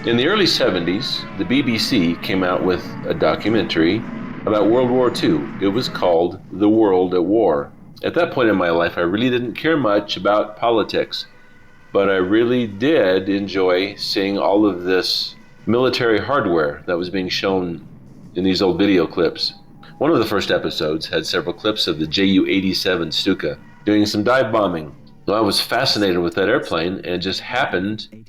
In the early 70s, the BBC came out with a documentary about World War II. It was called The World at War. At that point in my life, I really didn't care much about politics, but I really did enjoy seeing all of this military hardware that was being shown in these old video clips. One of the first episodes had several clips of the Ju-87 Stuka doing some dive bombing. Well, I was fascinated with that airplane and just happened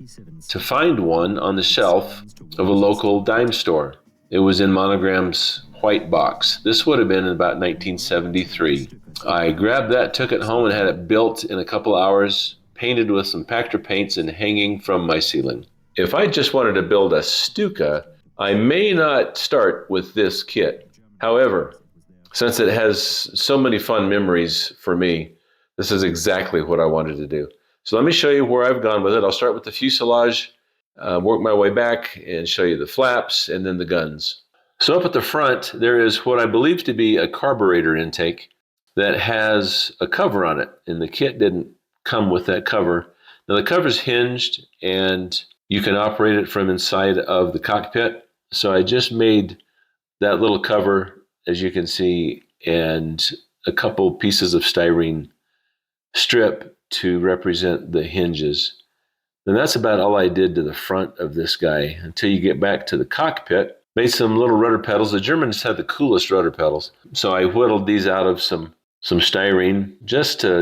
to find one on the shelf of a local dime store. It was in Monogram's white box. This would have been in about 1973. I grabbed that, took it home, and had it built in a couple hours, painted with some Pactor paints and hanging from my ceiling. If I just wanted to build a Stuka, I may not start with this kit. However, since it has so many fun memories for me, this is exactly what I wanted to do. So let me show you where I've gone with it. I'll start with the fuselage, work my way back, and show you the flaps and then the guns. So up at the front, there is what I believe to be a carburetor intake that has a cover on it, and the kit didn't come with that cover. Now the cover's hinged, and you can operate it from inside of the cockpit. So I just made that little cover, as you can see, and a couple pieces of styrene strip to represent the hinges. And that's about all I did to the front of this guy until you get back to the cockpit. Made some little rudder pedals. The Germans had the coolest rudder pedals. So I whittled these out of some styrene.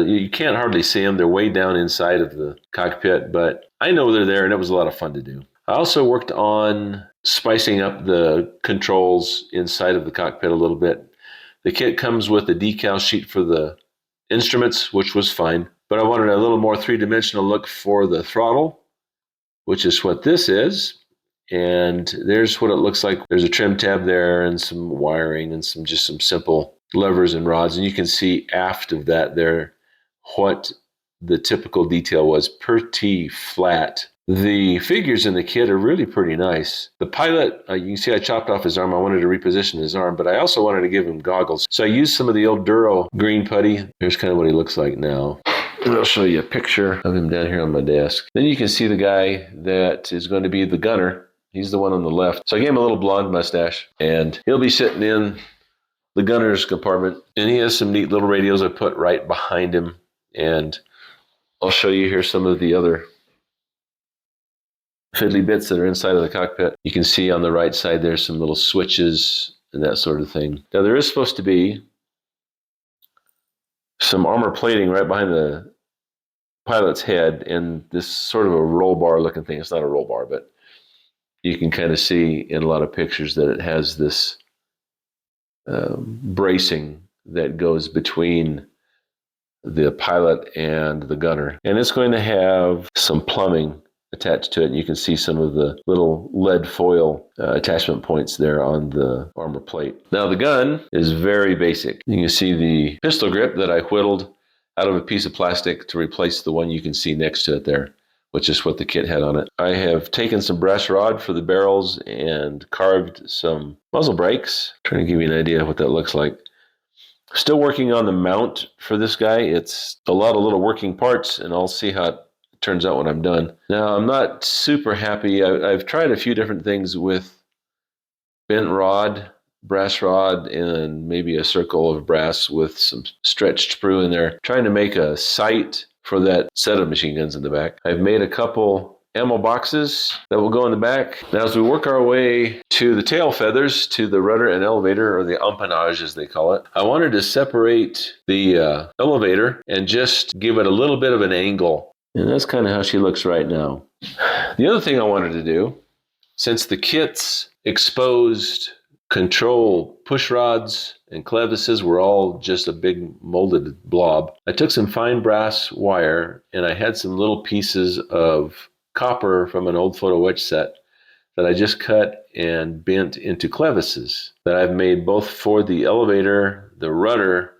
You can't hardly see them. They're way down inside of the cockpit, but I know they're there, and it was a lot of fun to do. I also worked on spicing up the controls inside of the cockpit a little bit. The kit comes with a decal sheet for the instruments, which was fine, but I wanted a little more three-dimensional look for the throttle, which is what this is. And there's what it looks like. There's a trim tab there and some wiring and some simple levers and rods. And you can see aft of that there what the typical detail was, pretty flat. The figures in the kit are really pretty nice. The pilot, you can see I chopped off his arm. I wanted to reposition his arm, but I also wanted to give him goggles. So I used some of the old Duro green putty. Here's kind of what he looks like now. And I'll show you a picture of him down here on my desk. Then you can see the guy that is going to be the gunner. He's the one on the left. So I gave him a little blonde mustache, and he'll be sitting in the gunner's compartment. And he has some neat little radios I put right behind him. And I'll show you here some of the other fiddly bits that are inside of the cockpit. You can see on the right side there's some little switches and that sort of thing. Now there is supposed to be some armor plating right behind the pilot's head and this sort of a roll bar looking thing. It's not a roll bar, but you can kind of see in a lot of pictures that it has this bracing that goes between the pilot and the gunner. And it's going to have some plumbing attached to it, and you can see some of the little lead foil attachment points there on the armor plate. Now the gun is very basic. You can see the pistol grip that I whittled out of a piece of plastic to replace the one you can see next to it there, which is what the kit had on it. I have taken some brass rod for the barrels and carved some muzzle brakes. Trying to give you an idea of what that looks like. Still working on the mount for this guy. It's a lot of little working parts, and I'll see how it turns out when I'm done. Now, I'm not super happy. I've tried a few different things with bent rod, brass rod, and maybe a circle of brass with some stretched sprue in there, trying to make a sight for that set of machine guns in the back. I've made a couple ammo boxes that will go in the back. Now, as we work our way to the tail feathers, to the rudder and elevator, or the empennage as they call it, I wanted to separate the elevator and just give it a little bit of an angle. And that's kind of how she looks right now. The other thing I wanted to do, since the kit's exposed control push rods and clevises were all just a big molded blob, I took some fine brass wire and I had some little pieces of copper from an old photo etch set that I just cut and bent into clevises that I've made both for the elevator, the rudder,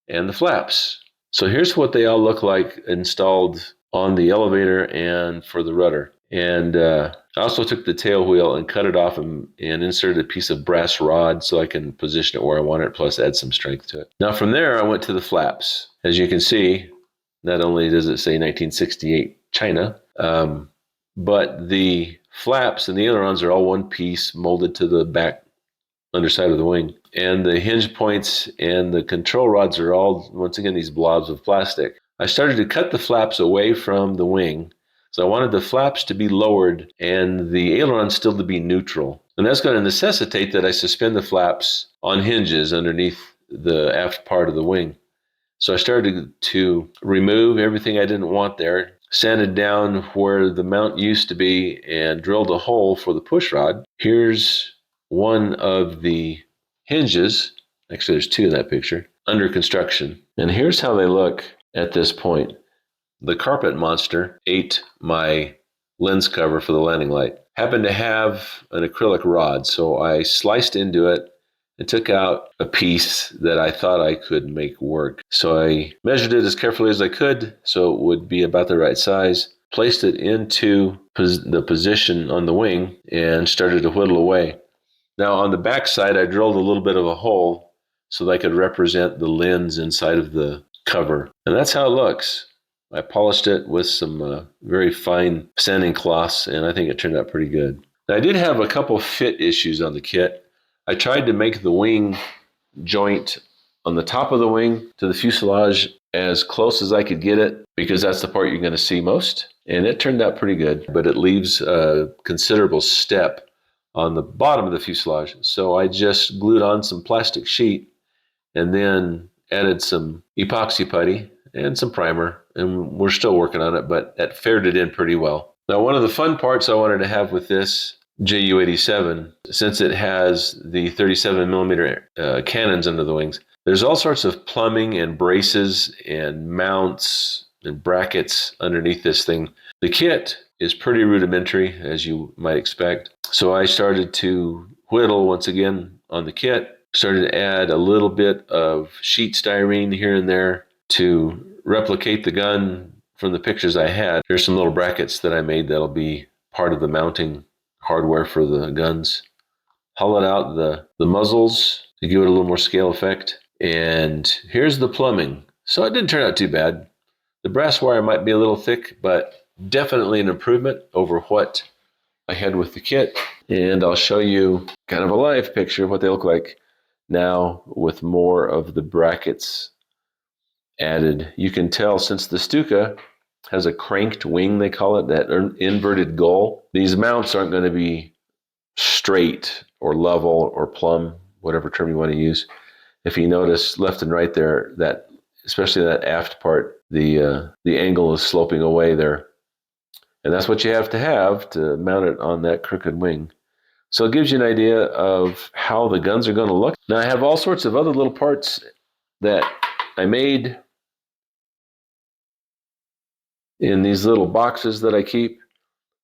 and the flaps. So here's what they all look like installed on the elevator and for the rudder. And I also took the tail wheel and cut it off and inserted a piece of brass rod so I can position it where I want it, plus add some strength to it. Now from there, I went to the flaps. As you can see, not only does it say 1968 China, but the flaps and the ailerons are all one piece molded to the back underside of the wing. And the hinge points and the control rods are all, once again, these blobs of plastic. I started to cut the flaps away from the wing. So I wanted the flaps to be lowered and the ailerons still to be neutral. And that's going to necessitate that I suspend the flaps on hinges underneath the aft part of the wing. So I started to remove everything I didn't want there, sanded down where the mount used to be, and drilled a hole for the push rod. Here's one of the hinges. Actually, there's two in that picture, under construction. And here's how they look at this point. The carpet monster ate my lens cover for the landing light. Happened to have an acrylic rod, so I sliced into it and took out a piece that I thought I could make work. So I measured it as carefully as I could so it would be about the right size, placed it into the position on the wing, and started to whittle away. Now on the back side, I drilled a little bit of a hole so that I could represent the lens inside of the cover. And that's how it looks. I polished it with some very fine sanding cloths, and I think it turned out pretty good. Now, I did have a couple fit issues on the kit. I tried to make the wing joint on the top of the wing to the fuselage as close as I could get it, because that's the part you're going to see most. And it turned out pretty good, but it leaves a considerable step on the bottom of the fuselage. So I just glued on some plastic sheet and then added some epoxy putty and some primer, and we're still working on it, but that fared it in pretty well. Now, one of the fun parts I wanted to have with this Ju-87, since it has the 37 millimeter cannons under the wings, there's all sorts of plumbing and braces and mounts and brackets underneath this thing. The kit is pretty rudimentary, as you might expect. So I started to whittle once again on the kit, started to add a little bit of sheet styrene here and there to replicate the gun from the pictures I had. Here's some little brackets that I made that'll be part of the mounting hardware for the guns. Hollowed out the muzzles to give it a little more scale effect. And here's the plumbing. So it didn't turn out too bad. The brass wire might be a little thick, but definitely an improvement over what I had with the kit. And I'll show you kind of a live picture of what they look like now with more of the brackets added. You can tell since the Stuka has a cranked wing, they call it, that inverted gull, these mounts aren't going to be straight or level or plumb, whatever term you want to use. If you notice left and right there, that especially that aft part, the angle is sloping away there. And that's what you have to mount it on that crooked wing. So it gives you an idea of how the guns are going to look. Now I have all sorts of other little parts that I made in these little boxes that I keep,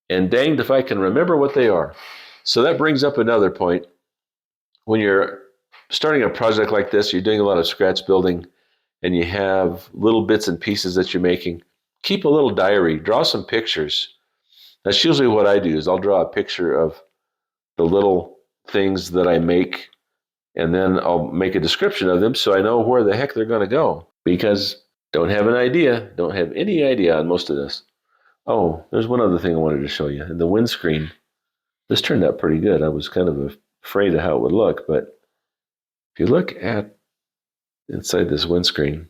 and danged if I can remember what they are. So that brings up another point. When you're starting a project like this, you're doing a lot of scratch building, and you have little bits and pieces that you're making, keep a little diary, draw some pictures. That's usually what I do, is I'll draw a picture of the little things that I make, and then I'll make a description of them so I know where the heck they're going to go, because don't have any idea on most of this. Oh, there's one other thing I wanted to show you. In the windscreen, this turned out pretty good. I was kind of afraid of how it would look, but if you look at inside this windscreen,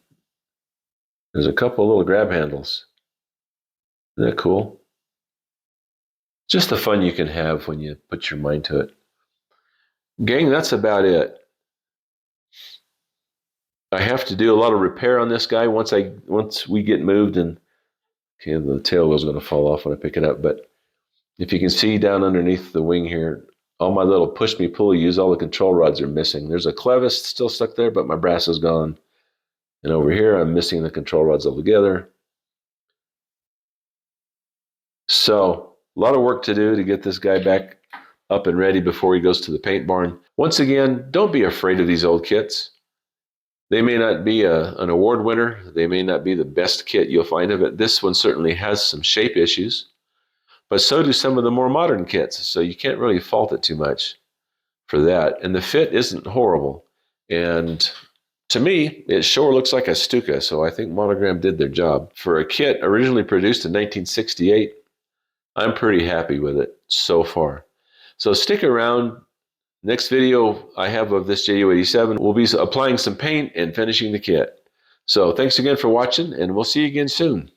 there's a couple little grab handles. Isn't that cool? Just the fun you can have when you put your mind to it. Gang, that's about it. I have to do a lot of repair on this guy once we get moved, and okay, the tail was going to fall off when I pick it up. But if you can see down underneath the wing here, all my little push me pull use, all the control rods are missing. There's a clevis still stuck there, but my brass is gone. And over here, I'm missing the control rods altogether. So a lot of work to do to get this guy back up and ready before he goes to the paint barn. Once again, don't be afraid of these old kits. They may not be an award winner. They may not be the best kit you'll find of it. This one certainly has some shape issues, but so do some of the more modern kits. So you can't really fault it too much for that. And the fit isn't horrible. And to me, it sure looks like a Stuka. So I think Monogram did their job. For a kit originally produced in 1968, I'm pretty happy with it. so far. So stick around. Next video I have of this JU87, we'll be applying some paint and finishing the kit. So thanks again for watching, and we'll see you again soon.